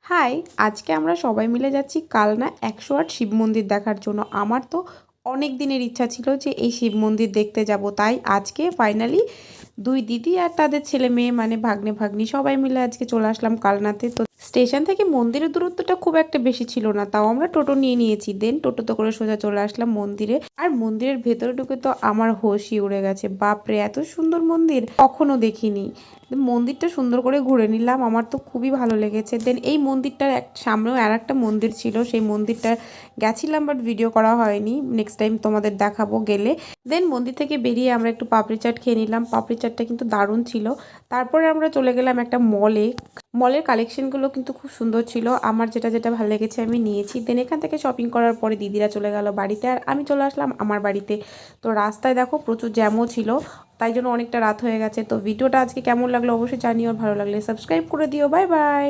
High, আজকে আমরা সবাই মিলে যাচ্ছি কালনা ১০৮ শিব মন্দির দেখার জন্য। আমার তো অনেক দিনের ইচ্ছা ছিল যে এই শিব মন্দির দেখতে যাব, তাই আজকে ফাইনালি দুই দিদি আর তাদের ছেলে মেয়ে মানে ভাগ্নে ভাগ্নি সবাই মিলে আজকে চলে আসলাম কালনাতে। তো স্টেশন থেকে মন্দিরের দূরত্বটা খুব একটা বেশি ছিল না, তাও আমরা টোটো নিয়ে নিয়েছি। দেন টোটোতে করে সোজা চলে আসলাম মন্দিরে। আর মন্দিরের ভেতরে ঢুকে তো আমার হোশই উড়ে গেছে। বাপরে, এত সুন্দর মন্দির কখনো দেখিনি। মন্দিরটা সুন্দর করে ঘুরে নিলাম, আমার তো খুবই ভালো লেগেছে। দেন এই মন্দিরটার সামনেও আর একটা মন্দির ছিল, সেই মন্দিরটা গেছিলাম বাট ভিডিও করা হয়নি, নেক্সট টাইম তোমাদের দেখাবো গেলে। দেন মন্দির থেকে বেরিয়ে আমরা একটু পাপড়ি চাট খেয়ে নিলাম, পাপড়ি চাটটা কিন্তু দারুণ ছিল। তারপরে আমরা চলে গেলাম একটা মলে। মলের কালেকশনগুলো কিন্তু খুব সুন্দর ছিল, আমার যেটা যেটা ভালো লেগেছে আমি নিয়েছি। দেন এখান থেকে শপিং করার পরে দিদিরা চলে গেল বাড়িতে, আর আমি চলে আসলাম আমার বাড়িতে। তো রাস্তায় দেখো প্রচুর জ্যামও ছিল, তাই জন্য অনেকটা রাত হয়ে গেছে। তো ভিডিওটা আজকে কেমন লাগলো অবশ্যই জানিও, ভালো লাগলে সাবস্ক্রাইব করে দিও। Bye bye.